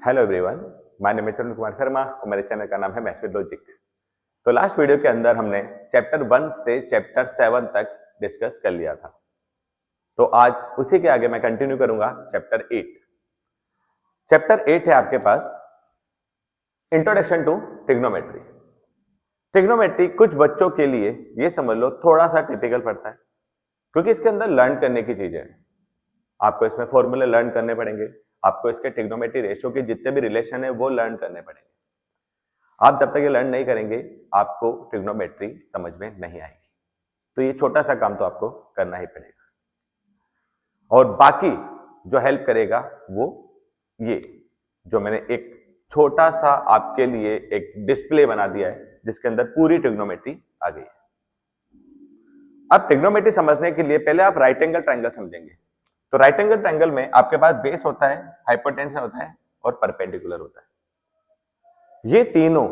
Hello everyone, my name is Kumar Sharma और मेरे channel का नाम है मैथ्स विद लॉजिक। तो लास्ट वीडियो के अंदर हमने चैप्टर 1 से चैप्टर 7 तक डिस्कस कर लिया था। तो आज उसी के आगे मैं कंटिन्यू करूंगा चैप्टर 8। चैप्टर 8 है आपके पास इंट्रोडक्शन टू ट्रिग्नोमेट्री। ट्रिग्नोमेट्री कुछ बच्चों के लिए ये समझ लो थोड़ा सा टिपिकल पड़ता है, क्योंकि इसके अंदर लर्न करने की चीजें हैं। आपको इसमें फॉर्मूले लर्न करने पड़ेंगे, आपको इसके ट्रिग्नोमेट्री रेशियो के जितने भी रिलेशन है वो लर्न करने पड़ेंगे। आप जब तक ये लर्न नहीं करेंगे आपको ट्रिग्नोमेट्री समझ में नहीं आएगी। तो ये छोटा सा काम तो आपको करना ही पड़ेगा, और बाकी जो हेल्प करेगा वो ये जो मैंने एक छोटा सा आपके लिए एक डिस्प्ले बना दिया है जिसके अंदर पूरी ट्रिग्नोमेट्री आ गई है। अब ट्रिग्नोमेट्री समझने के लिए पहले आप राइट एंगल ट्रायंगल समझेंगे। तो राइट एंगल ट्रायंगल में आपके पास बेस होता है, हाइपोटेन्यूस होता है और परपेंडिकुलर होता है। ये तीनों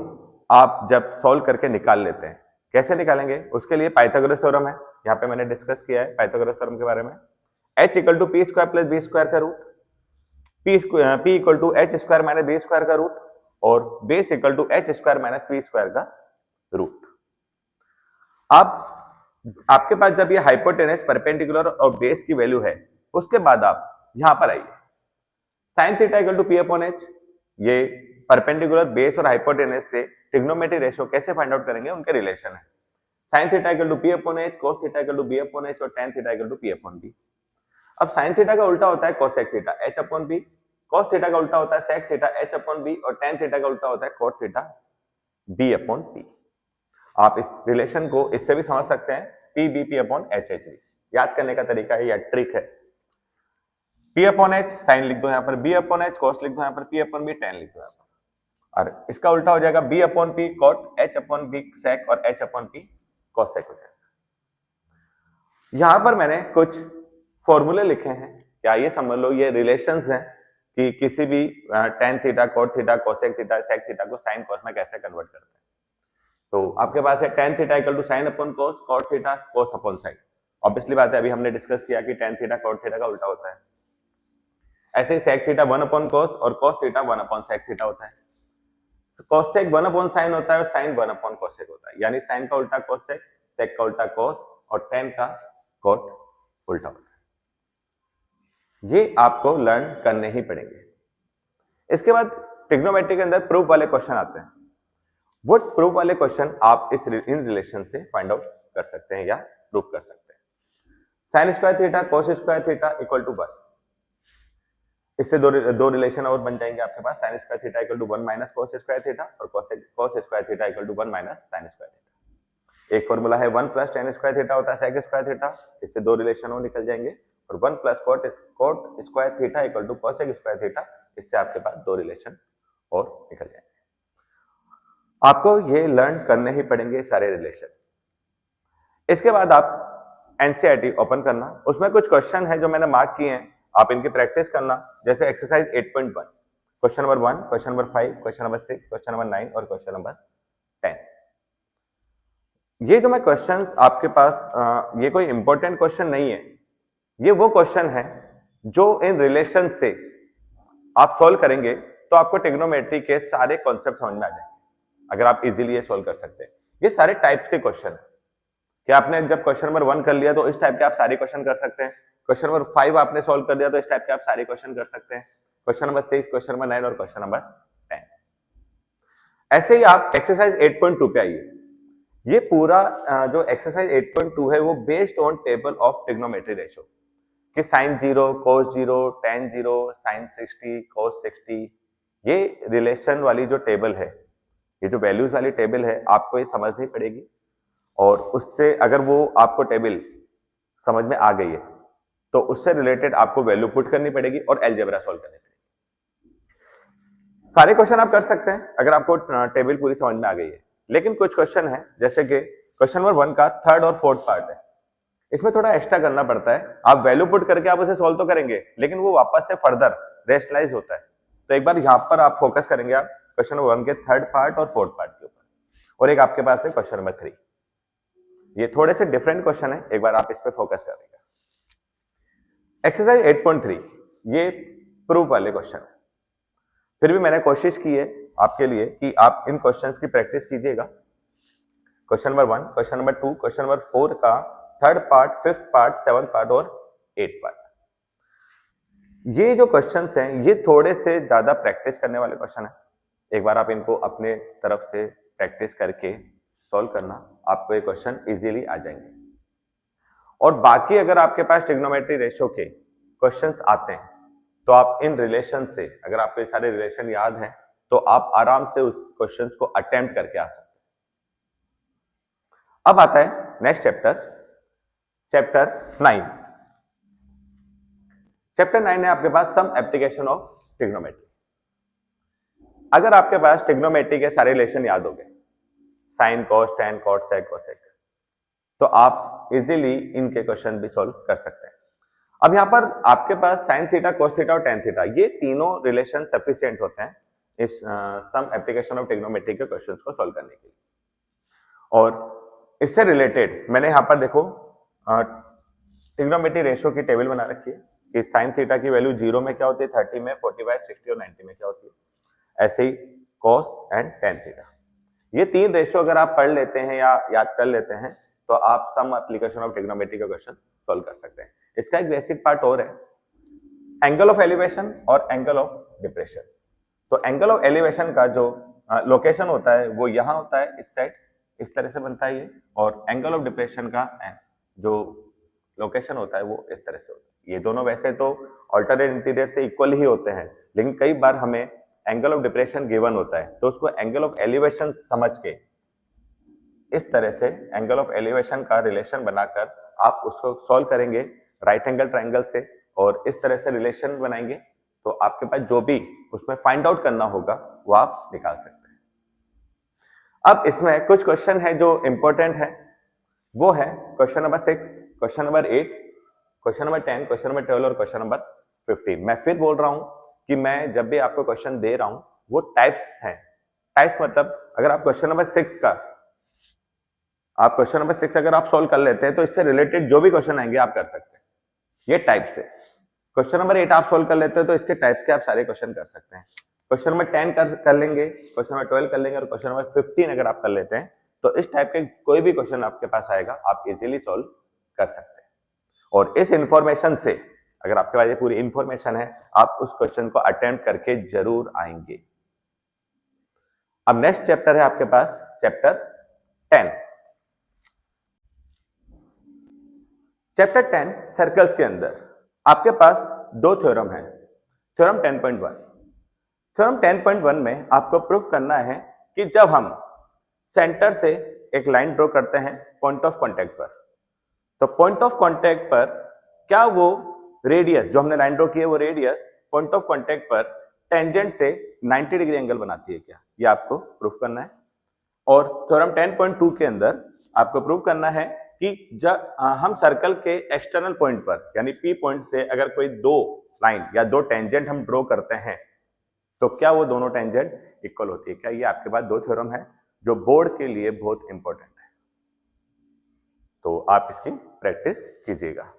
आप जब सॉल्व करके निकाल लेते हैं, कैसे निकालेंगे उसके लिए पाइथागोरस थ्योरम है, यहाँ पे मैंने डिस्कस किया है पाइथागोरस थ्योरम के बारे में। h equal to P square plus B square का root, P equal to H square minus B square का रूट, और base equal to H square minus P square का रूट। अब आपके पास जब ये हाइपोटेनस, परपेंडिकुलर और बेस की वैल्यू है, उसके बाद आप यहां पर आइए sine theta equal to P upon H. ये परपेंडिकुलर, बेस और हाइपोटेनस से ट्रिग्नोमेट्री रेशियो कैसे फाइंड आउट करेंगे, उनके रिलेशन है। Sine theta equal to P upon H, cos theta equal to B upon H और tan theta equal to P upon B. अब sine theta का उल्टा होता है cosec theta, H upon B. Cos theta का उल्टा होता है sec theta, H upon B. और tan थीटा का उल्टा होता है cot theta, B upon P. आप इस रिलेशन को इससे भी समझ सकते हैं, P B P upon H H B. याद करने का तरीका है या ट्रिक है। पी अपॉन एच साइन लिख दो यहाँ पर, बी अपॉन एच कोस लिख दो यहाँ पर, पी अपॉन बी tan लिख दो यहाँ पर। और इसका उल्टा हो जाएगा B upon P cot, H upon B sec और एच अपॉन पी कोसेक हो जाएगा। यहां पर मैंने कुछ फॉर्मूले लिखे हैं, क्या ये समझ लो ये रिलेशंस हैं कि किसी भी tan theta, cot theta, cosec theta, sec theta को साइन कोस में कैसे कन्वर्ट करते हैं। तो आपके पास है tan theta equal to sine upon cos, cot theta cos upon sine. Obviously बात है, अभी हमने डिस्कस किया कि tan थीटा कॉट थीटा का उल्टा होता है। ऐसे ही सेक थीटा 1 अपॉन कोस और cos theta 1 upon sec theta होता है। कोसेक 1 अपॉन साइन होता है और साइन 1 अपॉन कोसेक होता है, यानी साइन का उल्टा कोसेक, सेक का उल्टा कोस और tan का कोट उल्टा होता है। ये आपको लर्न करने ही पड़ेंगे। इसके बाद ट्रिग्नोमेट्री के अंदर प्रूफ वाले क्वेश्चन आते हैं। वो प्रूफ वाले क्वेश्चन आप इन रिलेशन से फाइंड आउट कर सकते हैं या प्रूफ कर सकते हैं। Sine square theta cos square theta equal to 1, इससे दो रिलेशन और बन जाएंगे आपके पास। Sine square theta equal to 1 minus cos square theta equal कोस square theta equal to 1 minus sine square theta. एक फॉर्मूला है 1 प्लस tan स्क्वायर थीटा होता है सेक स्क्वायर थीटा, इससे दो रिलेशन और निकल जाएंगे। और 1 plus cot square theta equal to cosec square theta, इससे आपके पास दो रिलेशन और निकल जाएंगे। आपको ये लर्न करने ही पड़ेंगे सारे रिलेशन। इसके बाद आप एनसीईआरटी ओपन करना, उसमें कुछ क्वेश्चन है जो मैंने मार्क किए हैं, आप इनकी प्रैक्टिस करना। जैसे exercise 8.1, question number 1, question number 5, question number 6, question number 9 और क्वेश्चन नंबर 10। ये जो मैं क्वेश्चंस आपके पास ये कोई इंपॉर्टेंट क्वेश्चन नहीं है, ये वो क्वेश्चन है जो इन रिलेशन से आप सॉल्व करेंगे तो आपको ट्रिग्नोमेट्री के सारे कॉन्सेप्ट समझ में आ जाएंगे, अगर आप इजीली ये सॉल्व कर सकते हैं। ये सारे टाइप्स के क्वेश्चन है कि आपने जब क्वेश्चन नंबर 1 कर लिया तो इस टाइप के आप सारे क्वेश्चन कर सकते हैं। क्वेश्चन नंबर 5 आपने सॉल्व कर दिया तो इस टाइप के आप सारे क्वेश्चन कर सकते हैं। क्वेश्चन नंबर 6, क्वेश्चन नंबर 9 और क्वेश्चन नंबर 10। ऐसे ही आप एक्सरसाइज 8.2 पे आइए। ये पूरा जो एक्सरसाइज 8.2 है वो based on table of trigonometry ratio कि साइन 0, कोस 0, tan 0, साइन 60, कोस 60, ये रिलेशन वाली जो टेबल है, ये जो वैल्यूज वाली टेबल है, आपको ये समझनी पड़ेगी। और उससे अगर वो आपको टेबल समझ में आ गई है तो उससे रिलेटेड आपको वैल्यू पुट करनी पड़ेगी और अलजेब्रा सॉल्व करनी पड़ेगी। सारे क्वेश्चन आप कर सकते हैं अगर आपको टेबल पूरी समझ में आ गई है, लेकिन कुछ क्वेश्चन है जैसे कि क्वेश्चन नंबर 1 का थर्ड और फोर्थ पार्ट है, इसमें थोड़ा एक्स्ट्रा करना पड़ता है। आप वैल्यू पुट करके आप उसे सॉल्व तो करेंगे, लेकिन वो वापस से फर्दर रेशनलाइज होता है। तो एक बार यहां पर आप फोकस करेंगे आप क्वेश्चन नंबर 1 के थर्ड पार्ट और फोर्थ पार्ट के ऊपर, और एक आपके पास है क्वेश्चन नंबर 3। ये थोड़े से डिफरेंट क्वेश्चन है, एक बार आप इस पे फोकस करेंगे। एक्सरसाइज 8.3 ये प्रूफ वाले क्वेश्चन है। फिर भी मैंने कोशिश की है आपके लिए कि आप इन क्वेश्चंस की प्रैक्टिस कीजिएगा। Question number 1, question number 2, question number 4 का 3rd part, 5th part, 7th part और 8th पार्ट। ये जो क्वेश्चंस हैं ये थोड़े से ज्यादा प्रैक्टिस करने वाले क्वेश्चन हैं। एक बार आप इनको अपने तरफ से प्रैक्टिस करके सॉल्व करना, आपको ये क्वेश्चन इजीली आ जाएंगे। और बाकी अगर आपके पास ट्रिग्नोमेट्री रेशियो के क्वेश्चंस आते हैं तो आप इन रिलेशन से, अगर आपको ये सारे रिलेशन याद हैं तो आप आराम से उस क्वेश्चंस को अटेम्प्ट करके आ सकते हैं। अब आता है नेक्स्ट चैप्टर, चैप्टर 9। चैप्टर 9 है आपके पास सम एप्लीकेशन ऑफ ट्रिग्नोमेट्री। अगर आपके पास ट्रिग्नोमेट्री के सारे रिलेशन याद हो गए, साइन, कॉस, टैन, कॉट, सेक, कोसेक, तो आप इजीली इनके क्वेश्चन भी सॉल्व कर सकते हैं। अब यहां पर आपके पास साइन थीटा, कोस थीटा और टैन थीटा, ये तीनों रिलेशन सफिशिएंट होते हैं इस सम एप्लीकेशन ऑफ ट्रिग्नोमेट्री के क्वेश्चंस को सॉल्व करने के लिए। और इससे रिलेटेड मैंने यहां पर देखो ट्रिग्नोमेट्री रेशियो की टेबल बना रखी है कि साइन थीटा की वैल्यू 0 में क्या होती है, 30 में, 45, 60 और 90 में क्या होती है। ऐसे ही कॉस एंड टैन थीटा, ये तीन रेशियो अगर आप पढ़ लेते हैं या याद कर लेते हैं तो आप सम एप्लीकेशन ऑफ ट्रिग्नोमेट्री का क्वेश्चन सॉल्व कर सकते हैं। इसका एक बेसिक पार्ट और है, एंगल ऑफ एलिवेशन और एंगल ऑफ डिप्रेशन। तो एंगल ऑफ एलिवेशन का जो लोकेशन होता है वो यहाँ होता है, इस साइड इस तरह से बनता है ये, और एंगल ऑफ डिप्रेशन का जो लोकेशन होता है वो इस तरह से होता है। ये दोनों वैसे तो ऑल्टरनेट इंटीरियर से इक्वल ही होते हैं, लेकिन कई बार हमें एंगल ऑफ डिप्रेशन गिवन होता है तो उसको एंगल ऑफ एलिवेशन समझ के इस तरह से एंगल ऑफ एलिवेशन का रिलेशन बनाकर आप उसको सॉल्व करेंगे राइट एंगल ट्रायंगल से, और इस तरह से रिलेशन बनाएंगे तो आपके पास जो भी उसमें फाइंड आउट करना होगा वो आप निकाल सकते हैं। अब इसमें कुछ क्वेश्चन है जो इंपॉर्टेंट है, वो है question number 6, question number 8, question number 10, question number 12 और क्वेश्चन नंबर 15। मैं फिर बोल रहा हूं कि मैं जब भी आपको क्वेश्चन दे रहा हूं वो टाइप्स हैं। टाइप्स मतलब अगर आप क्वेश्चन नंबर 6 अगर आप सॉल्व कर लेते हैं तो इससे रिलेटेड जो भी क्वेश्चन आएंगे आप कर सकते हैं, ये टाइप्स है। क्वेश्चन नंबर 8 आप सॉल्व कर लेते हैं तो इसके टाइप्स के आप सारे क्वेश्चन कर सकते हैं। क्वेश्चन नंबर 10 कर लेंगे, क्वेश्चन नंबर 12 कर लेंगे, और क्वेश्चन नंबर 15 अगर आप कर लेते हैं तो इस टाइप के कोई भी क्वेश्चन आपके पास आएगा आप इजीली सॉल्व कर सकते हैं। और इस इंफॉर्मेशन से, अगर आपके पास ये पूरी इंफॉर्मेशन है, आप उस क्वेश्चन को अटेम्प्ट करके जरूर आएंगे। अब नेक्स्ट चैप्टर है आपके पास चैप्टर 10। चैप्टर 10 सर्कल्स के अंदर आपके पास दो थ्योरम है। थ्योरम 10.1, थ्योरम 10.1 में आपको प्रूफ करना है कि जब हम सेंटर से एक लाइन ड्रॉ करते हैं पॉइंट ऑफ कांटेक्ट पर, तो पॉइंट ऑफ कांटेक्ट पर क्या वो रेडियस जो हमने लाइन ड्रॉ की है वो रेडियस पॉइंट ऑफ कांटेक्ट पर टेंजेंट से 90 डिग्री एंगल बनाती है क्या, ये आपको प्रूफ करना है। और थ्योरम 10.2 के अंदर आपको प्रूफ करना है कि जब हम सर्कल के एक्सटर्नल पॉइंट पर यानी पी पॉइंट से अगर कोई दो लाइन या दो टेंजेंट हम ड्रॉ करते हैं तो क्या वो दोनों टेंजेंट इक्वल होती है क्या। ये आपके पास दो थ्योरम है जो बोर्ड के लिए बहुत इंपॉर्टेंट है, तो आप इसकी प्रैक्टिस कीजिएगा।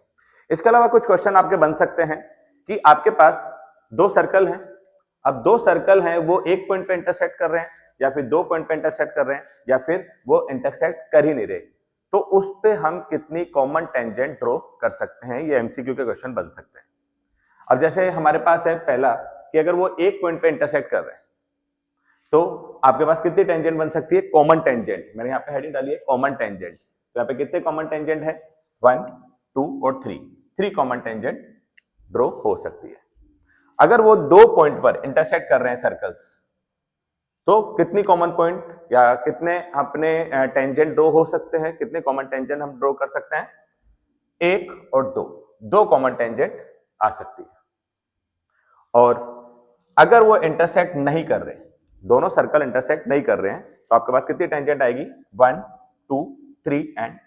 इसके अलावा कुछ क्वेश्चन आपके बन सकते हैं कि आपके पास दो सर्कल हैं, अब दो सर्कल हैं वो एक पॉइंट पे इंटरसेक्ट कर रहे हैं या फिर दो पॉइंट पे इंटरसेक्ट कर रहे हैं या फिर वो इंटरसेक्ट कर ही नहीं रहे, तो उस पे हम कितनी कॉमन टेंजेंट ड्रॉ कर सकते हैं, ये एमसीक्यू के क्वेश्चन बन सकते हैं। अब जैसे हमारे पास है पहला कि अगर वो एक पॉइंट पे इंटरसेक्ट कर रहे हैं तो आपके पास कितनी टेंजेंट बन सकती है, कॉमन टेंजेंट। मैंने यहाँ पे हेडिंग डाली है कॉमन टेंजेंट, तो यहाँ पे कितने कॉमन टेंजेंट है, 1, 2 और 3 कॉमन टेंजेंट ड्रॉ हो सकती है। अगर वो दो पॉइंट पर इंटरसेक्ट कर रहे हैं सर्कल्स तो कितनी कॉमन पॉइंट या कितने अपने टेंजेंट ड्रॉ हो सकते हैं, कितने कॉमन टेंजेंट हम ड्रॉ कर सकते हैं, 1 और 2 कॉमन टेंजेंट आ सकती है। और अगर वो इंटरसेक्ट नहीं कर रहे, दोनों सर्कल इंटरसेक्ट नहीं कर रहे हैं, तो आपके पास कितनी टेंजेंट आएगी, 1, 2, 3 एंड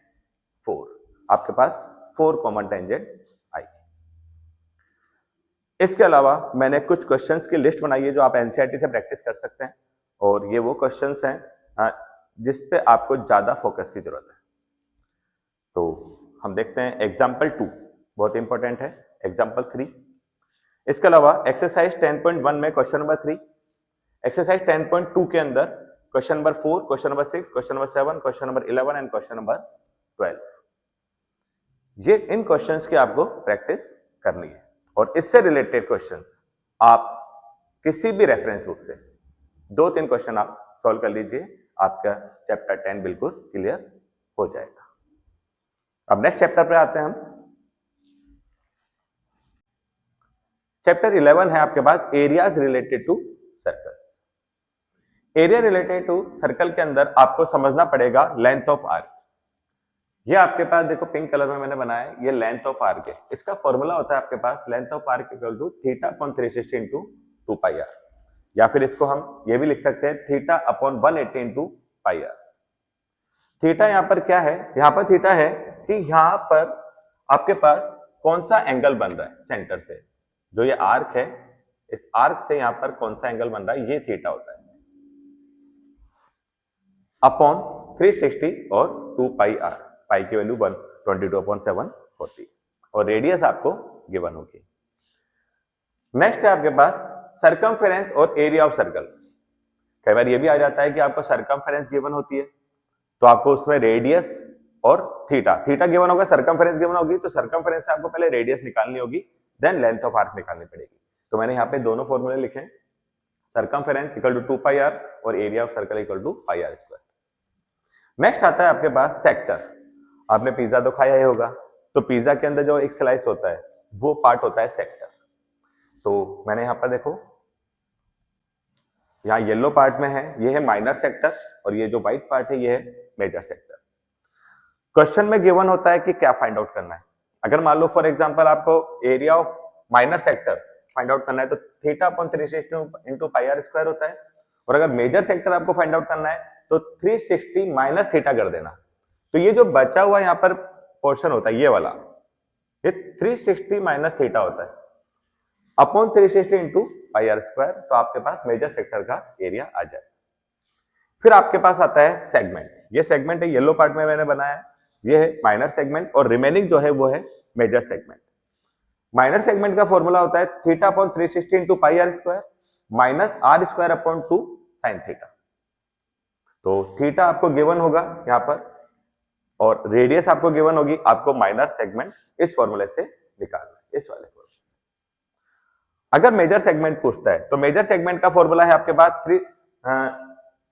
4, आपके पास 4 कॉमन टेंजेंट आएगी। इसके अलावा मैंने कुछ क्वेश्चंस की लिस्ट बनाई है जो आप एनसीईआरटी से प्रैक्टिस कर सकते हैं, और ये वो क्वेश्चंस हैं जिस पे आपको ज्यादा फोकस की जरूरत है। तो हम देखते हैं एग्जाम्पल 2 बहुत इंपॉर्टेंट है, एग्जाम्पल 3। इसके अलावा एक्सरसाइज 10.1 में क्वेश्चन नंबर 3 एक्सरसाइज 10.2 के अंदर question number 4, question number 6, question number 7, question number 11 and question number 12, ये इन क्वेश्चंस की आपको प्रैक्टिस करनी है और इससे रिलेटेड क्वेश्चंस आप किसी भी रेफरेंस बुक से 2-3 क्वेश्चन आप सॉल्व कर लीजिए, आपका चैप्टर 10 बिल्कुल क्लियर हो जाएगा। अब नेक्स्ट चैप्टर पे आते हैं हम। चैप्टर 11 है आपके पास areas related to circles. Area related to circle के अंदर आपको समझना पड़ेगा लेंथ ऑफ आर्क। ये आपके पास देखो पिंक कलर में मैंने बनाया है, ये लेंथ ऑफ आर्क है। इसका फॉर्मूला होता है आपके पास length of arc equal to theta upon 360 into 2 pi R, या फिर इसको हम ये भी लिख सकते हैं theta upon 180 into pi R. Theta यहाँ पर क्या है, यहाँ पर थीटा है कि यहाँ पर आपके पास कौन सा एंगल बन रहा है सेंटर से, जो ये आर्क है इस आर्क से यहाँ पर कौन सा एंगल बन रहा है, ये थीटा होता है अपॉन 360 और 2 पाई आर। पाई की वैल्यू 122/7 होती है और रेडियस आपको गिवन होगी। नेक्स्ट है आपके पास सर्कमफेरेंस और एरिया ऑफ सर्कल। कई बार ये भी आ जाता है कि आपको सर्कमफेरेंस गिवन होती है तो आपको उसमें रेडियस और थीटा गिवन होगा, सर्कमफेरेंस गिवन होगी तो सर्कमफेरेंस से आपको पहले रेडियस निकालनी होगी, देन लेंथ ऑफ आर्क निकालनी पड़ेगी। तो मैंने यहाँ पे दोनों फॉर्मूले लिखे, circumference equal to 2 pi R और area of circle equal to pi R square. Next आता है आपके पास सेक्टर। आपने पिज्जा तो खाया ही होगा, तो पिज्जा के अंदर जो एक स्लाइस होता है वो पार्ट होता है सेक्टर। तो मैंने यहाँ पर देखो, यहाँ येलो पार्ट में है, ये है माइनर सेक्टर और ये जो व्हाइट पार्ट है ये है मेजर सेक्टर। क्वेश्चन में गिवन होता है कि क्या फाइंड आउट करना है। अगर मान लो फॉर एग्जांपल आपको area of minor sector find out करना है तो theta upon 360 into pi R square होता है, और अगर मेजर सेक्टर आपको फाइंड आउट करना है तो 360 माइनस थीटा कर देना। तो ये जो बचा हुआ यहाँ पर पोर्शन होता है ये वाला, ये 360 माइनस थीटा होता है upon 360 into pi R square, तो आपके पास मेजर सेक्टर का एरिया आ जाए। फिर आपके पास आता है सेगमेंट। ये सेगमेंट है, येलो पार्ट में मैंने बनाया है, ये है माइनर सेगमेंट और रिमेनिंग जो है वो है मेजर सेगमेंट। माइनर सेगमेंट का फॉर्मूला होता है theta upon 360 into pi R square minus R square upon 2 sine theta. तो थीटा आपको गिवन होगा यहाँ पर और रेडियस आपको गिवन होगी, आपको माइनर सेगमेंट इस फॉर्मूले से निकालना है, इस वाले फॉर्मूले। अगर मेजर सेगमेंट पूछता है तो मेजर सेगमेंट का फॉर्मूला है आपके पास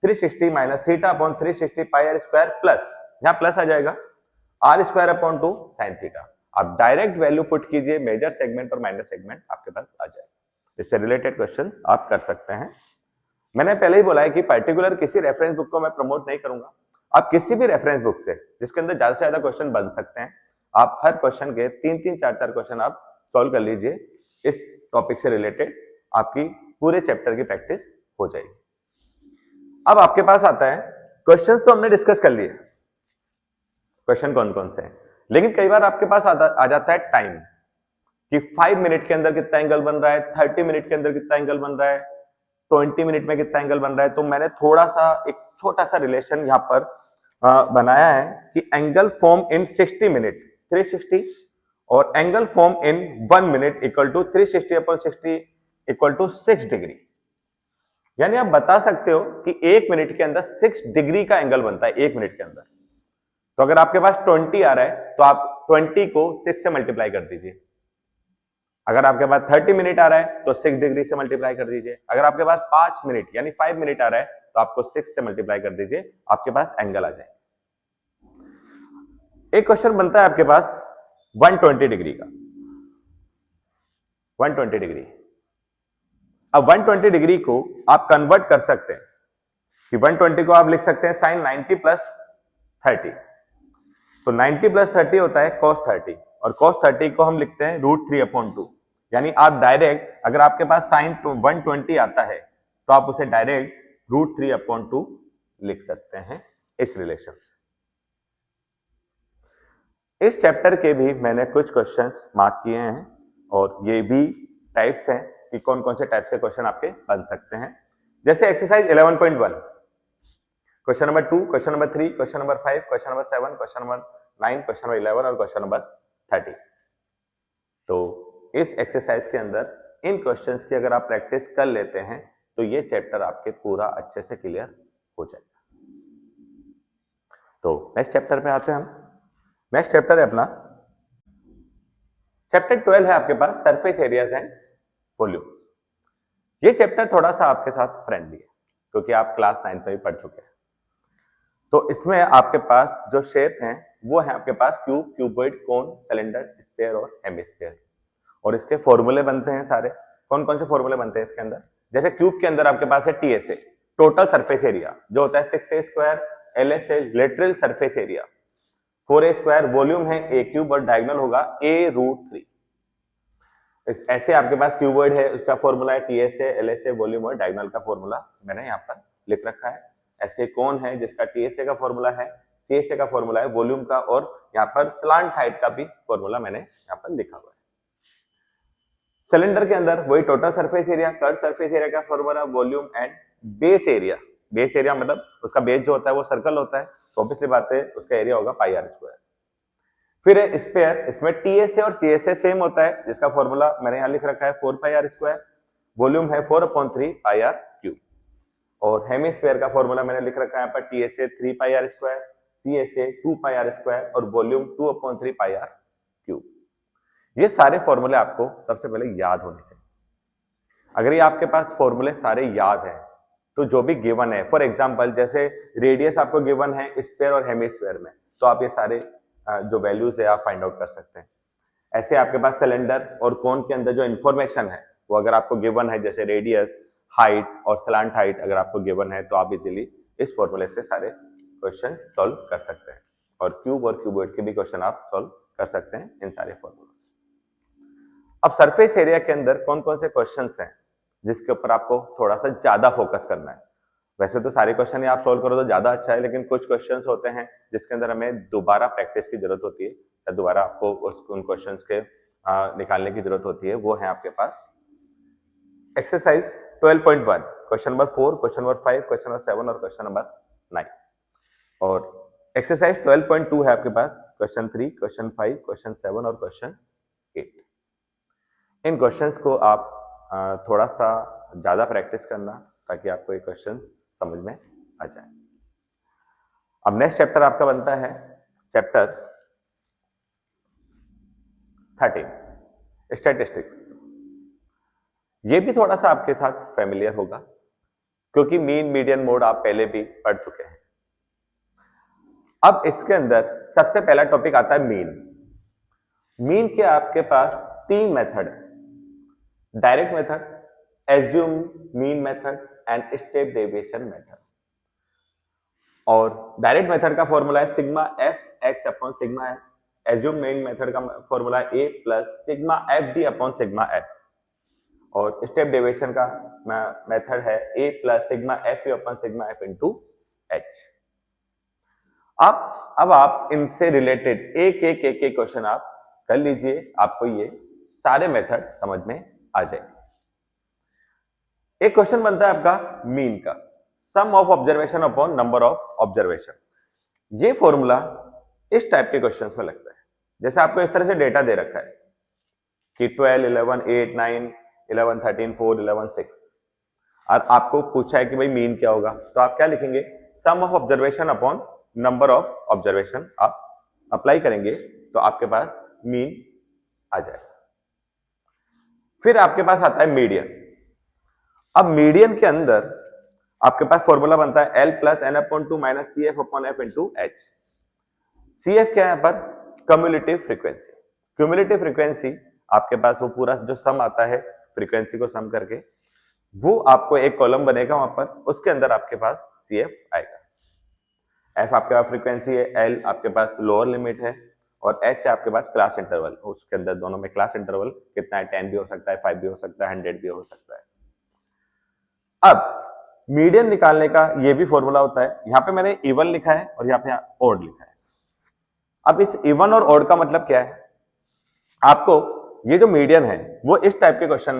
360 minus theta upon 360 pi R square plus, यहाँ प्लस आ जाएगा R square upon 2 sine theta. आप डायरेक्ट वैल्यू पुट कीजिए, मेजर सेगमेंट और माइनर सेगमेंट आपके पास आ जाए। इससे रिलेटेड क्वेश्चंस आप कर सकते हैं। मैंने पहले ही बोला है कि पर्टिकुलर किसी रेफरेंस बुक को मैं प्रमोट नहीं करूंगा। आप किसी भी रेफरेंस बुक से जिसके अंदर ज्यादा से ज्यादा क्वेश्चन बन सकते हैं, आप हर क्वेश्चन के 3-3, 4-4 क्वेश्चन आप सॉल्व कर लीजिए। इस टॉपिक से रिलेटेड आपकी पूरे चैप्टर की प्रैक्टिस हो जाएगी। अब आपके पास आता है क्वेश्चंस, तो हमने डिस्कस कर लिए क्वेश्चन कौन कौन से हैं, लेकिन कई बार आपके पास आ जाता है टाइम कि 5 मिनट के अंदर कितना एंगल बन रहा है, 30 मिनट के अंदर कितना एंगल बन रहा है, 20 मिनट में कितना एंगल बन रहा है। तो मैंने थोड़ा सा एक छोटा सा रिलेशन यहाँ पर बनाया है कि एंगल फॉर्म इन 60 मिनट 360 और angle form in 1 minute equal to 360 upon 60 equal to 6 degree. यानी आप बता सकते हो कि 1 मिनट के अंदर 6 डिग्री का एंगल बनता है 1 मिनट के अंदर। तो अगर आपके पास 20 आ रहा है तो आप 20 को 6 से मल्टीप्लाई कर दीजिए। अगर आपके पास 30 मिनट आ रहा है तो 6 डिग्री से मल्टीप्लाई कर दीजिए। अगर आपके पास 5 मिनट यानी 5 मिनट आ रहा है तो आपको 6 से मल्टीप्लाई कर दीजिए, आपके पास एंगल आ जाए। एक क्वेश्चन बनता है आपके पास 120 डिग्री का, 120 डिग्री। अब 120 डिग्री को आप कन्वर्ट कर सकते हैं कि 120 को आप लिख सकते हैं साइन 90 प्लस 30। तो 90 प्लस 30 होता है cos 30 और cos 30 को हम लिखते हैं √3/2। यानी आप डायरेक्ट, अगर आपके पास साइन 120 आता है तो आप उसे डायरेक्ट √3/2 लिख सकते हैं इस रिलेशन से। इस चैप्टर के भी मैंने कुछ क्वेश्चंस मार्क किए हैं और ये भी टाइप्स हैं कि कौन कौन से टाइप के क्वेश्चन आपके बन सकते हैं। जैसे exercise 11.1, question number 2, question number 3, question number 5, question number 7, question number 9, question number 11 और क्वेश्चन नंबर 30। तो इस एक्सरसाइज के अंदर इन क्वेश्चंस की अगर आप प्रैक्टिस कर लेते हैं तो ये चैप्टर आपके पूरा अच्छे से क्लियर हो जाएगा। तो नेक्स्ट चैप्टर पे आते हैं हम। नेक्स्ट चैप्टर है अपना चैप्टर 12 है आपके पास सरफेस एरियाज एंड वॉल्यूम्स। ये चैप्टर थोड़ा सा आपके साथ फ्रेंडली है क्योंकि आप क्लास 9 में भी पढ़ चुके हैं। तो इसमें आपके पास जो शेप हैं वो है आपके पास क्यूब, क्यूबॉइड, कोन, सिलेंडर, स्फीयर और हेमिस्फीयर। और इसके फॉर्मूले बनते हैं सारे। कौन कौन से फॉर्मूले बनते हैं इसके अंदर? जैसे क्यूब के अंदर आपके पास है टीएसए, टोटल सरफेस एरिया, जो होता है 6a square, LSA lateral surface area, 4a square volume है ए क्यूब और डायगोनल होगा a√3। ऐसे आपके पास क्यूबॉइड है, उसका फॉर्मूला है टीएसए, एलएसए, वॉल्यूम और डायगोनल का फॉर्मूला मैंने यहाँ पर लिख रखा है। ऐसे कौन है जिसका टीएसए का फॉर्मूला है, सीएसए का फॉर्मूला है वॉल्यूम का, और यहाँ पर स्लांट हाइट का भी फॉर्मूला मैंने यहाँ पर लिखा हुआ है। सिलेंडर के अंदर वही total surface area, curve surface area का formula, volume and base area. Base area मतलब उसका बेस जो होता है वो सर्कल होता है, तो ऑब्वियसली बात है उसका एरिया होगा पाई आर स्क्वायर। फिर है स्फीयर, इसमें टीएसए और सीएसए सेम होता है, जिसका फॉर्मूला मैंने यहाँ लिख रखा है 4 पाई आर स्क्वायर, वॉल्यूम है 4/3 पाई आर क्यूब। और हेमिस्फीयर का फॉर्मूला मैंने लिख रखा है यहाँ पर TSA 3 pi R square, CSA 2 pi R square और वॉल्यूम 2/3 पाई आर क्यूब। ये सारे फॉर्मूले आपको सबसे पहले याद होने चाहिए। अगर ये आपके पास फॉर्मूले सारे याद हैं तो जो भी गिवन है, फॉर एग्जांपल जैसे रेडियस आपको गिवन है स्फीयर और हेमिस्फीयर में, तो आप ये सारे जो वैल्यूज है आप फाइंड आउट कर सकते हैं। ऐसे आपके पास सिलेंडर और कोन के अंदर जो इंफॉर्मेशन है वो अगर आपको गिवन है, जैसे रेडियस, हाइट और स्लांट हाइट अगर आपको गिवन है, तो आप इजीली इस फॉर्मूले से सारे क्वेश्चन सॉल्व कर सकते हैं। और क्यूब और क्यूबॉइड के भी क्वेश्चन आप सॉल्व कर सकते हैं इन सारे फॉर्मूले। अब सरफेस एरिया के अंदर कौन कौन से क्वेश्चंस हैं जिसके ऊपर आपको थोड़ा सा ज्यादा फोकस करना है? वैसे तो सारे क्वेश्चन ही आप सॉल्व करो तो ज्यादा अच्छा है, लेकिन कुछ क्वेश्चंस होते हैं जिसके अंदर हमें दोबारा प्रैक्टिस की जरूरत होती है, या दोबारा आपको उन क्वेश्चंस के निकालने की जरूरत होती है। वो है आपके पास exercise 12.1, question number 4, question number 5, question number 7 और क्वेश्चन नंबर 9। और एक्सरसाइज 12.2 है आपके पास क्वेश्चन 3, क्वेश्चन 5, क्वेश्चन 7 और क्वेश्चन 8। इन क्वेश्चंस को आप थोड़ा सा ज्यादा प्रैक्टिस करना ताकि आपको ये क्वेश्चन समझ में आ जाए। अब नेक्स्ट चैप्टर आपका बनता है चैप्टर 13 स्टैटिस्टिक्स। ये भी थोड़ा सा आपके साथ फेमिलियर होगा क्योंकि मीन, मीडियन, मोड आप पहले भी पढ़ चुके हैं। अब इसके अंदर सबसे पहला टॉपिक आता है मीन। मीन के आपके पास 3 मेथड है, direct method, assume mean method and step deviation method. और डायरेक्ट मेथड का फॉर्मूला है sigma F X upon sigma F. Assume mean method का फॉर्मूला है A plus sigma F D upon sigma F. और step deviation का method है A plus sigma F upon sigma F into H. अब आप इनसे related एक question आप कर लीजिए, आपको ये सारे मेथड समझ में आ जाएंगे। एक क्वेश्चन बनता है आपका मीन का, sum of observation upon number of observation. ये फॉर्मूला इस टाइप के क्वेश्चंस में लगता है, जैसे आपको इस तरह से डेटा दे रखा है कि 12, 11, 8, 9, 11, 13, 4, 11, 6 और आपको पूछा है कि भाई मीन क्या होगा, तो आप क्या लिखेंगे? Sum of observation upon number of observation आप अप्लाई करेंगे तो आपके पास मीन आ जाएगा। फिर आपके पास आता है मीडियन। अब मीडियन के अंदर आपके पास फॉर्मूला बनता है L plus N upon 2 minus C F upon F into H. C F क्या है यहाँ पर? Cumulative frequency. क्यूमुलेटिव फ्रीक्वेंसी आपके पास वो पूरा जो सम आता है फ्रीक्वेंसी को सम करके, वो आपको एक कॉलम बनेगा वहां पर, उसके अंदर आपके पास सी एफ आएगा। एफ आपके पास फ्रीक्वेंसी है, एल आपके पास लोअर लिमिट है और एच आपके पास क्लास इंटरवल। उसके अंदर दोनों में क्लास इंटरवल कितना है? 10 भी हो सकता है, 5 भी हो सकता है, 100 भी हो सकता है। अब मीडियन निकालने का ये भी फॉर्मूला होता है। यहां पे मैंने इवन लिखा है और यहाँ पे ऑड लिखा है। अब इस इवन और ऑड का मतलब क्या है? आपको ये जो मीडियन है वो इस टाइप के क्वेश्चन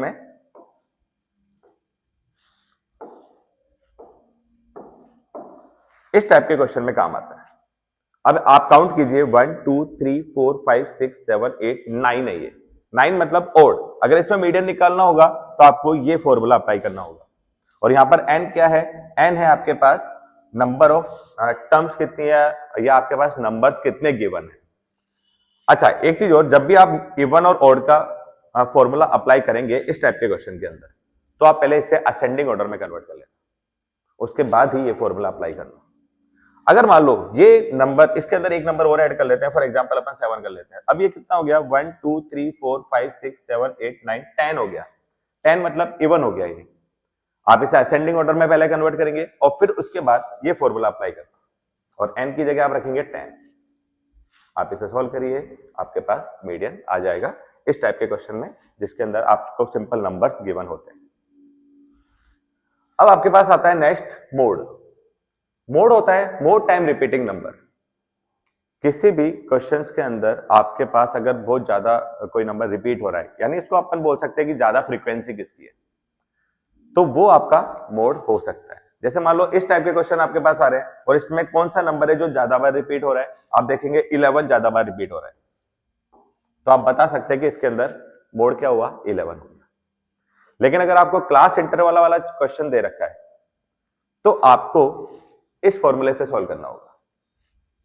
में काम आता है। अब आप काउंट कीजिए 1 2 3 4 5 6 7 8 9 है। ये 9 मतलब ऑड। अगर इसमें मीडियन निकालना होगा तो आपको ये फॉर्मूला अप्लाई करना होगा। और यहाँ पर n क्या है, n है आपके पास नंबर ऑफ टर्म्स कितनी है या आपके पास नंबर्स कितने गिवन है। अच्छा एक चीज और, जब भी आप इवन और ऑड का फॉर्मूला अप्लाई करेंगे इस टाइप के क्वेश्चन के अंदर, तो आप पहले इसे असेंडिंग ऑर्डर में कन्वर्ट कर लेना, उसके बाद ही ये फॉर्मूला अप्लाई करना। अगर मान लो ये नंबर, इसके अंदर एक नंबर और ऐड कर लेते हैं, फॉर एग्जांपल अपन 7 कर लेते हैं। अब ये कितना हो गया, 1 2 3 4 5 6 7 8 9 10 हो गया। 10 मतलब इवन हो गया ये। आप इसे असेंडिंग ऑर्डर में पहले कन्वर्ट करेंगे और फिर उसके बाद ये फॉर्मूला अप्लाई करना, और n की जगह आप रखेंगे 10। आप इसे सॉल्व करिए, आपके पास मीडियन आ जाएगा इस टाइप के क्वेश्चन में जिसके अंदर आपको सिंपल नंबर्स गिवन होते हैं। अब आपके पास आता है नेक्स्ट मोड। मोड होता है मोर टाइम रिपीटिंग नंबर। किसी भी क्वेश्चंस के अंदर आपके पास अगर बहुत ज्यादा कोई नंबर रिपीट हो रहा है, यानी इसको अपन बोल सकते हैं कि ज्यादा फ्रीक्वेंसी किसकी है, तो वो आपका मोड हो सकता है। जैसे मान लो इस टाइप के क्वेश्चन आपके पास आ रहे हैं और इसमें कौन सा नंबर है जो ज्यादा बार रिपीट हो रहा है, आप देखेंगे 11 ज्यादा बार रिपीट हो रहा है, तो आप बता सकते हैं कि इसके अंदर मोड क्या हुआ, 11 हुआ। लेकिन अगर आपको क्लास इंटरवल वाला क्वेश्चन दे रखा है तो आपको इस फॉर्मूले से सॉल्व करना होगा।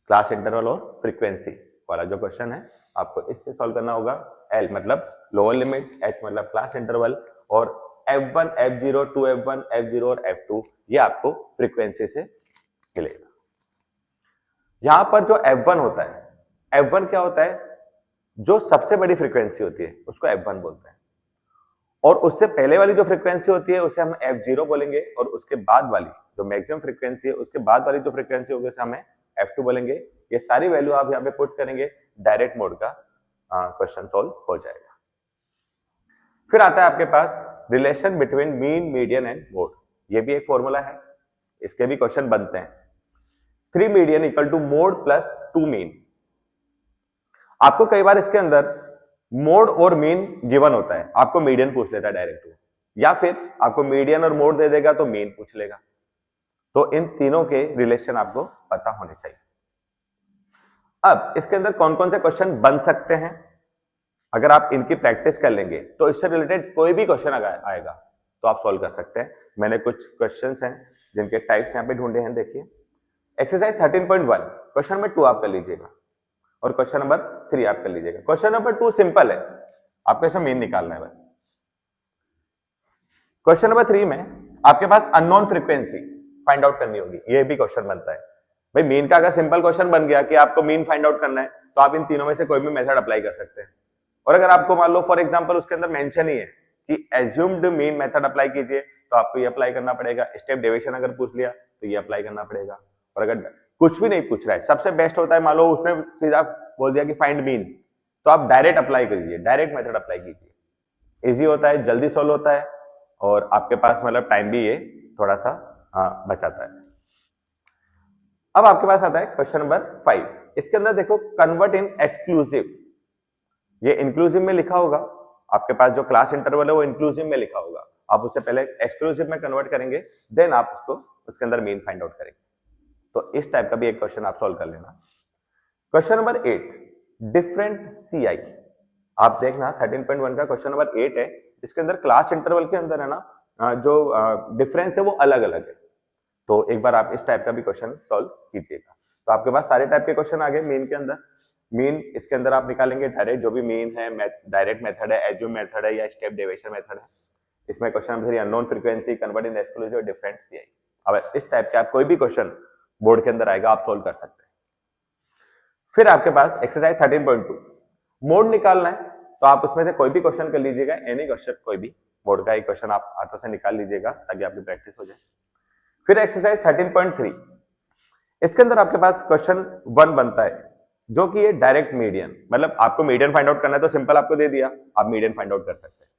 क्लास इंटरवल और फ्रीक्वेंसी वाला जो क्वेश्चन है आपको इससे सॉल्व करना होगा। L मतलब लोअर लिमिट, H मतलब क्लास इंटरवल, और F1 F0 2F1 F0 और F2 ये आपको फ्रीक्वेंसी से मिलेगा। यहां पर जो F1 होता है, F1 क्या होता है, जो सबसे बड़ी फ्रीक्वेंसी होती है उसको F1 बोलते हैं, और उससे पहले वाली जो फ्रीक्वेंसी होती है उसे हम F0 बोलेंगे, और उसके बाद वाली जो मैक्सिमम फ्रीक्वेंसी है उसके बाद वाली जो फ्रीक्वेंसी होगी उसे हमें F2 बोलेंगे। ये सारी वैल्यू आप यहाँ पे पुट करेंगे, डायरेक्ट मोड का क्वेश्चन सॉल्व हो जाएगा। फिर आता है आपके पास relation between mean, median and mode. ये भी एक फॉर्मूला है, इसके भी क्वेश्चन बनते हैं। 3 median equal to mode plus 2 mean. आपको कई बार इसके अंदर मोड और मीन गिवन होता है, आपको मीडियन पूछ लेता है डायरेक्ट, या फिर आपको मीडियन और मोड दे देगा तो मीन पूछ लेगा। तो इन तीनों के रिलेशन आपको पता होने चाहिए। अब इसके अंदर कौन कौन से क्वेश्चन बन सकते हैं, अगर आप इनकी प्रैक्टिस कर लेंगे तो इससे रिलेटेड कोई भी क्वेश्चन आएगा तो आप सॉल्व कर सकते हैं। मैंने कुछ क्वेश्चंस हैं जिनके टाइप्स यहां पे ढूंढे हैं, देखिए। एक्सरसाइज 13.1 क्वेश्चन नंबर 2 आप कर लीजिएगा, और क्वेश्चन नंबर 3 आप कर लीजिएगा। क्वेश्चन नंबर 2 सिंपल है, आपको इसमें मीन निकालना है बस। क्वेश्चन नंबर 3 में आपके पास अननोन फ्रीक्वेंसी फाइंड आउट करनी होगी, ये भी क्वेश्चन बनता है। भाई मीन का अगर सिंपल क्वेश्चन बन गया कि आपको मीन फाइंड आउट करना है, तो आप इन तीनों में से कोई भी मेथड अप्लाई कर सकते हैं। और अगर आपको मान लो फॉर एग्जांपल उसके अंदर मेंशन ही है कि एज्यूम्ड मीन मेथड अप्लाई कीजिए, तो आपको ये अप्लाई करना पड़ेगा। स्टेप डेविएशन अगर पूछ लिया तो ये अप्लाई करना पड़ेगा। और अगर कुछ भी नहीं पूछ रहा है, सबसे बेस्ट होता है मान लो उसमें सीधा बोल दिया कि फाइंड मीन, तो आप डायरेक्ट अप्लाई कीजिए, डायरेक्ट मेथड अप्लाई कीजिए। इजी होता है, जल्दी सॉल्व होता है, और आपके पास मतलब टाइम भी ये थोड़ा सा बचाता है। अब आपके पास आता है क्वेश्चन नंबर 5। इसके अंदर देखो कन्वर्ट इन एक्सक्लूसिव, ये इंक्लूसिव में लिखा होगा, आपके पास जो क्लास इंटरवल है वो इंक्लूसिव में लिखा होगा, आप उससे पहले एक्सक्लूसिव में कन्वर्ट करेंगे, देन आप उसको उसके अंदर मीन फाइंड आउट करेंगे। तो इस टाइप का भी एक क्वेश्चन आप सॉल्व कर लेना। क्वेश्चन नंबर 8 डिफरेंट CI, आप देखना 13.1 का क्वेश्चन नंबर 8 है, इसके अंदर क्लास इंटरवल के अंदर है ना जो डिफरेंस है वो अलग अलग है। तो एक बार आप इस टाइप का भी क्वेश्चन सॉल्व कीजिएगा। तो आपके पास सारे टाइप के क्वेश्चन आ गए मीन के अंदर। मीन इसके अंदर आप निकालेंगे डायरेक्ट, जो भी मीन है, डायरेक्ट मेथड है, एज्यूम मेथड है, या स्टेप डेविएशन मेथड है। इसमें question number 3 unknown frequency, convert in exclusive, different CI। अब इस टाइप के आप कोई भी क्वेश्चन बोर्ड के अंदर आएगा आप सॉल्व कर सकते हैं। फिर आपके पास एक्सरसाइज 13.2 मोड निकालना है, तो आप उसमें से कोई भी क्वेश्चन कर लीजिएगा, एनी क्वेश्चन, कोई भी मोड का एक क्वेश्चन आप हाथों से निकाल लीजिएगा ताकि आपकी प्रैक्टिस हो जाए। फिर एक्सरसाइज 13.3, इसके अंदर आपके पास क्वेश्चन 1 बनता है जो कि ये डायरेक्ट मीडियन, मतलब आपको मीडियन फाइंड आउट करना है तो सिंपल आपको दे दिया, आप मीडियन फाइंड आउट कर सकते हैं।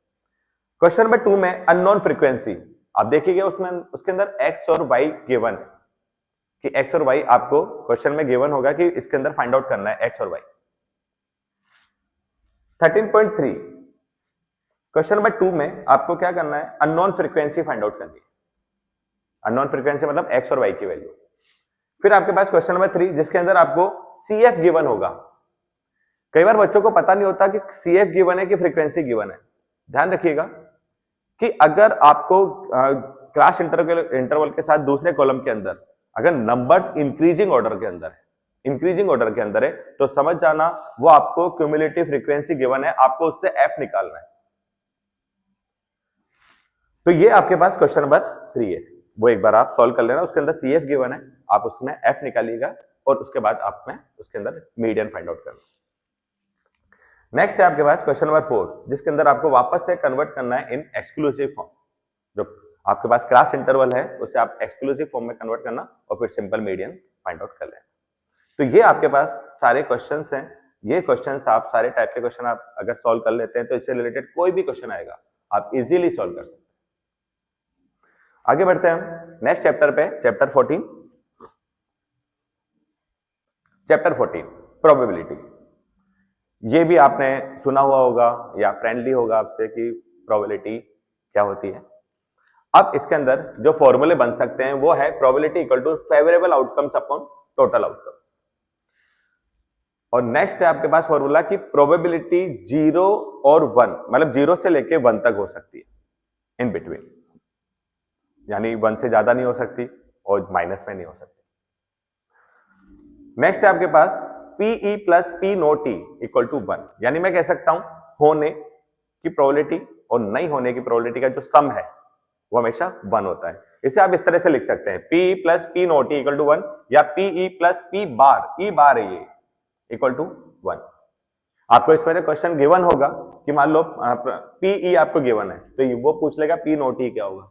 क्वेश्चन नंबर 2 में अननोन फ्रीक्वेंसी, आप देखिएगा उसमें उसके अंदर x और y गिवन है, कि x और y आपको क्वेश्चन में गिवन होगा कि इसके अंदर फाइंड आउट करना है x और y। 13.3 क्वेश्चन नंबर 2 में आपको क्या करना है, अननोन फ्रीक्वेंसी फाइंड आउट करनी है। अननोन फ्रीक्वेंसी मतलब x और y की वैल्यू। फिर आपके पास क्वेश्चन नंबर 3 जिसके अंदर आपको CF गिवन होगा। कई बार बच्चों को पता नहीं होता कि CF गिवन है कि फ्रीक्वेंसी गिवन है। ध्यान रखिएगा कि अगर आपको क्लास इंटरवल के साथ दूसरे कॉलम के अंदर अगर नंबर्स इंक्रीजिंग ऑर्डर के अंदर है तो समझ जाना वो आपको क्यूमुलेटिव फ्रीक्वेंसी गिवन है, आपको उससे एफ निकालना है। तो ये आपके पास क्वेश्चन नंबर 3 है, वो एक बार आप सॉल्व कर लेना। उसके अंदर सी एफ गिवन है, आप उसमें एफ निकालिएगा और उसके बाद आप में उसके अंदर मीडियन फाइंड आउट करना। नेक्स्ट है आपके पास क्वेश्चन नंबर 4, जिसके अंदर आपको वापस से कन्वर्ट करना है इन एक्सक्लूसिव फॉर्म। जो आपके पास क्लास इंटरवल है उसे आप एक्सक्लूसिव फॉर्म में कन्वर्ट करना और फिर सिंपल मीडियन फाइंड आउट कर लेना। तो ये आपके पास सारे क्वेश्चंस हैं। ये क्वेश्चंस आप सारे टाइप के क्वेश्चन आप अगर सॉल्व कर लेते हैं तो इससे रिलेटेड कोई भी क्वेश्चन आएगा आप इजीली सॉल्व कर सकते हैं। आगे बढ़ते हैं हम नेक्स्ट चैप्टर पे, चैप्टर 14। Chapter 14 probability. ये भी आपने सुना हुआ होगा या फ्रेंडली होगा आपसे कि प्रोबेबिलिटी क्या होती है। अब इसके अंदर जो फॉर्मूले बन सकते हैं वो है probability equal to favourable outcomes upon total outcomes. और नेक्स्ट है आपके पास फॉर्मूला कि प्रोबेबिलिटी 0 और 1, मतलब 0 से लेके 1 तक हो सकती है, इन बिटवीन, यानी 1 से ज्यादा नहीं हो सकती और माइनस में नहीं हो सकती। नेक्स्ट है आपके पास PE plus P not E equal to 1, यानी मैं कह सकता हूं होने की प्रोबेबिलिटी और नहीं होने की प्रोबेबिलिटी का जो सम है वो हमेशा 1 होता है। इसे आप इस तरह से लिख सकते हैं PE plus P not E equal to 1 या PE plus P bar, E bar है ये, इक्वल टू 1। आपको इसमें जो क्वेश्चन गिवन होगा कि मान लो PE आपको गिवन है तो वो पूछ लेगा P नॉट E क्या होगा,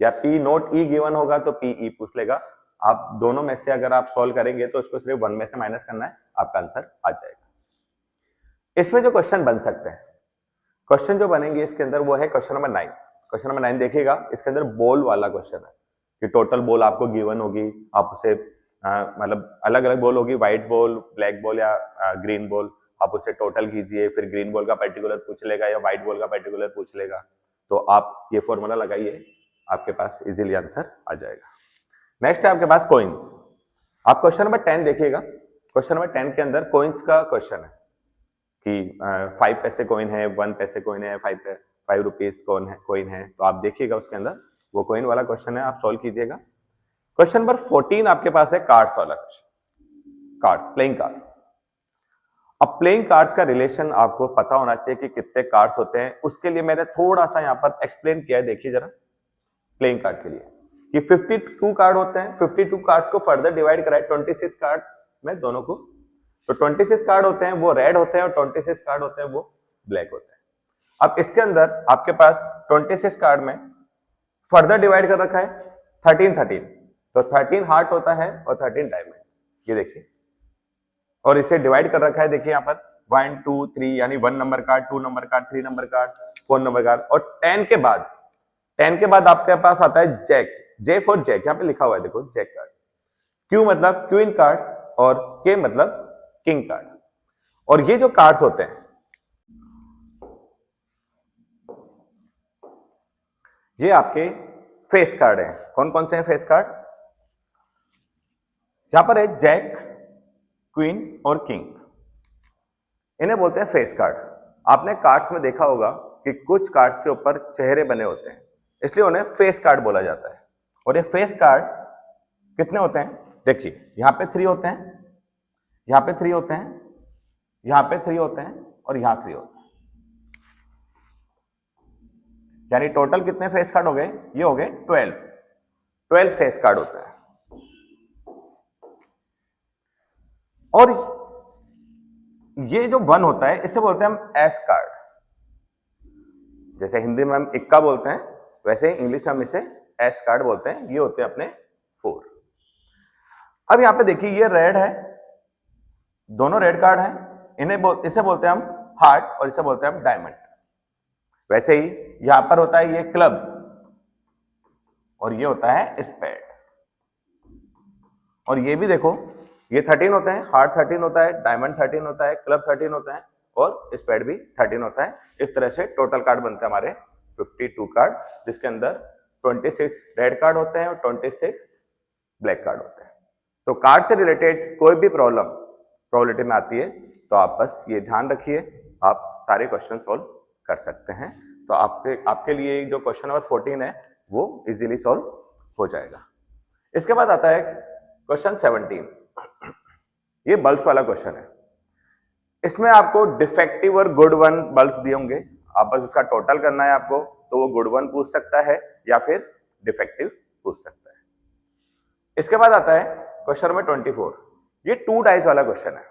या P नॉट E गिवन होगा तो PE पूछ लेगा। आप दोनों में से अगर आप सॉल्व करेंगे तो उसको सिर्फ 1 में से माइनस करना है, आपका आंसर आ जाएगा। इसमें जो क्वेश्चन बन सकते हैं, क्वेश्चन जो बनेंगे इसके अंदर वो है क्वेश्चन नंबर 9। क्वेश्चन नंबर 9 देखिएगा, इसके अंदर बॉल वाला क्वेश्चन है कि टोटल बॉल आपको गिवन होगी, आप उसे मतलब अलग अलग बॉल होगी, व्हाइट बॉल, ब्लैक बॉल या ग्रीन बॉल, आप उसे टोटल कीजिए, फिर ग्रीन बॉल का पर्टिकुलर पूछ लेगा या व्हाइट बॉल का पर्टिकुलर पूछ लेगा। तो आप ये फॉर्मूला लगाइए, आपके पास इजीली आंसर आ जाएगा। नेक्स्ट है आपके पास कॉइन्स। आप क्वेश्चन नंबर 10 देखिएगा। क्वेश्चन नंबर 10 के अंदर कॉइन्स का क्वेश्चन है कि 5 पैसे कॉइन है, 1 पैसे कॉइन है, 5 रुपीज कॉइन है। तो आप देखिएगा उसके अंदर वो कॉइन वाला क्वेश्चन है, आप सॉल्व कीजिएगा। क्वेश्चन नंबर 14 आपके पास है कार्ड्स वाला क्वेश्चन, कार्ड्स, प्लेइंग कार्ड्स। अब प्लेइंग कार्ड्स का रिलेशन आपको पता होना चाहिए कि कितने कार्ड्स होते हैं। उसके लिए मैंने थोड़ा सा यहाँ पर एक्सप्लेन किया है, देखिए जरा। प्लेइंग कार्ड के लिए कि 52 कार्ड होते हैं, 52 कार्ड्स को फर्दर डिवाइड कराए 26 कार्ड में दोनों को, तो 26 कार्ड होते हैं वो रेड होते हैं और 26 कार्ड होते हैं वो ब्लैक होते हैं। अब इसके अंदर आपके पास 26 कार्ड में फर्दर डिवाइड कर रखा है 13, तो 13 हार्ट होता है और 13 डायमंड, ये देखिए। और इसे डिवाइड कर रखा है, देखिए यहाँ पर 1 2 3, यानी 1 number card, 2 number card, 3 number card, 4 number card, और 10 के बाद आपके पास आता है जैक, J फॉर जैक, यहाँ पे लिखा हुआ है देखो जैक कार्ड। Q मतलब क्वीन कार्ड और K मतलब किंग कार्ड। और ये जो कार्ड्स होते हैं ये आपके फेस कार्ड हैं। कौन कौन से हैं फेस कार्ड? यहां पर है जैक, क्वीन और किंग, इन्हें बोलते हैं फेस कार्ड। आपने कार्ड्स में देखा होगा कि कुछ कार्ड्स के ऊपर चेहरे बने होते हैं, इसलिए उन्हें फेस कार्ड बोला जाता है। और ये फेस कार्ड कितने होते हैं? देखिए यहां पे 3 होते हैं, यहां पे 3 होते हैं, यहां पे 3 होते हैं और यहां 3 होते हैं, यानी टोटल कितने फेस कार्ड हो गए? ये हो गए 12 फेस कार्ड होते हैं। और ये जो 1 होता है इसे बोलते हैं हम एस कार्ड। जैसे हिंदी में हम इक्का बोलते हैं वैसे इंग्लिश में हम इसे एस कार्ड बोलते हैं। ये होते हैं अपने 4। अब यहां पे देखिए ये रेड है, दोनों रेड कार्ड हैं, इसे बोलते हैं हम हार्ट और इसे बोलते हैं हम डायमंड। वैसे ही यहां पर होता है ये क्लब और ये होता है स्पेड। और ये भी देखो ये 13 होते हैं, हार्ट 13 होता है, डायमंड 13 होता है, क्लब 13 होता है और स्पेड भी 13 होता है। इस तरह से टोटल कार्ड बनते हैं हमारे 52 कार्ड, जिसके अंदर 26 रेड कार्ड होते हैं और 26 ब्लैक कार्ड होते हैं। तो कार्ड से रिलेटेड कोई भी प्रॉब्लम प्रोबेबिलिटी में आती है तो आप बस ये ध्यान रखिए, आप सारे क्वेश्चन सॉल्व कर सकते हैं। तो आपके लिए जो क्वेश्चन नंबर 14 है वो इजीली सॉल्व हो जाएगा। इसके बाद आता है क्वेश्चन 17। ये बल्ब वाला क्वेश्चन है। इसमें आपको डिफेक्टिव और गुड वन बल्ब दिए होंगे, आप बस उसका टोटल करना है आपको, तो वो गुड वन पूछ सकता है या फिर डिफेक्टिव पूछ सकता है। इसके बाद आता है क्वेश्चन नंबर 24। ये 2 डाइस वाला क्वेश्चन है।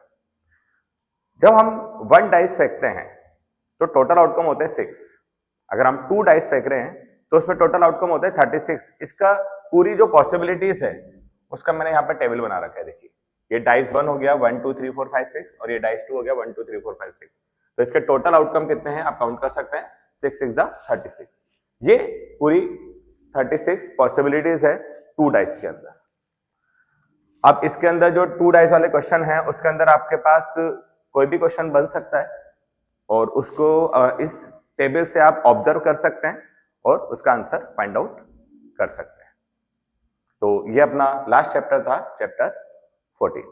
जब हम 1 डाइस फेंकते हैं तो टोटल आउटकम होता है 6। अगर हम 2 डाइस फेंक रहे हैं तो उसमें टोटल आउटकम होता है 36। इसका पूरी जो पॉसिबिलिटीज है उसका मैंने यहाँ पर टेबल बना रखा है। देखिए, ये डाइस 1 हो गया 1 2 3 4 5 6 और ये डाइस 2 हो गया 1 2 3 4 5 6। तो इसके टोटल आउटकम कितने हैं आप काउंट कर सकते हैं, 6 6 36। ये पूरी 36 पॉसिबिलिटीज है 2 डाइस के अंदर। अब इसके अंदर जो 2 डाइस वाले क्वेश्चन है उसके अंदर आपके पास कोई भी क्वेश्चन बन सकता है और उसको इस टेबल से आप ऑब्जर्व कर सकते हैं और उसका आंसर फाइंड आउट कर सकते हैं। तो ये अपना लास्ट चैप्टर था, चैप्टर 14।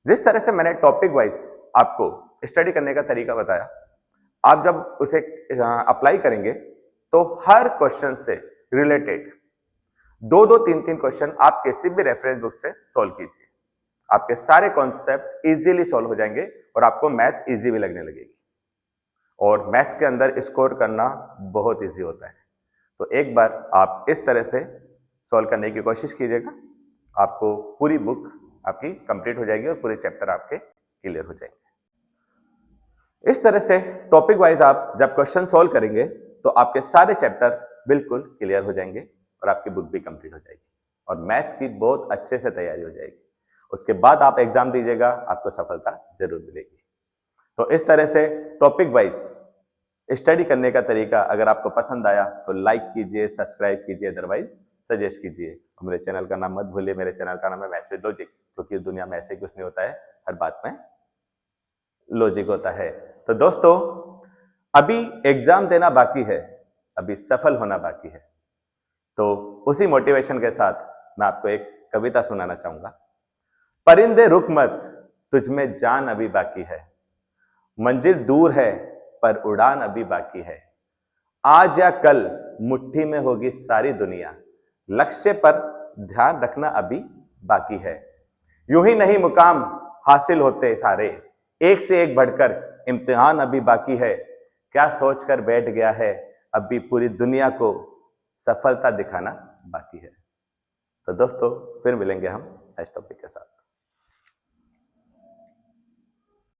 जिस तरह से मैंने टॉपिक वाइज आपको स्टडी करने का तरीका बताया, आप जब उसे अप्लाई करेंगे तो हर क्वेश्चन से रिलेटेड 2 3 क्वेश्चन आप किसी भी रेफरेंस बुक से सॉल्व कीजिए। आपके सारे कॉन्सेप्ट इजीली सॉल्व हो जाएंगे और आपको मैथ्स इजी भी लगने लगेगी। और मैथ्स के अंदर स्कोर करना बहुत इजी होता है। तो एक बार आप इस तरह से सॉल्व करने की कोशिश कीजिएगा, आपको पूरी बुक आपकी कंप्लीट हो जाएगी और पूरे चैप्टर आपके क्लियर हो जाएंगे। इस तरह से टॉपिक वाइज आप जब क्वेश्चन सॉल्व करेंगे तो आपके सारे चैप्टर बिल्कुल क्लियर हो जाएंगे और आपकी बुक भी कंप्लीट हो जाएगी और मैथ्स की बहुत अच्छे से तैयारी हो जाएगी। उसके बाद आप एग्जाम दीजिएगा, आपको सफलता जरूर मिलेगी। तो इस तरह से टॉपिक वाइज स्टडी करने का तरीका अगर आपको पसंद आया तो लाइक कीजिए, सब्सक्राइब कीजिए, अदरवाइज सजेस्ट कीजिए। और मेरे चैनल का नाम मत भूलिए, मेरे चैनल का नाम है मैथ्स विद लॉजिक, क्योंकि इस दुनिया में ऐसे कुछ नहीं होता है, हर बात में लॉजिक होता है। तो दोस्तों, अभी एग्जाम देना बाकी है, अभी सफल होना बाकी है। तो उसी मोटिवेशन के साथ मैं आपको एक कविता सुनाना चाहूंगा। परिंदे रुक मत, तुझमें जान अभी बाकी है, मंजिल दूर है पर उड़ान अभी बाकी है। आज या कल मुट्ठी में होगी सारी दुनिया, लक्ष्य पर ध्यान रखना अभी बाकी है। यूं ही नहीं मुकाम हासिल होते सारे, एक से एक बढ़कर इम्तिहान अभी बाकी है। क्या सोचकर बैठ गया है, अभी पूरी दुनिया को सफलता दिखाना बाकी है। तो दोस्तों, फिर मिलेंगे हम नेक्स्ट टॉपिक के साथ।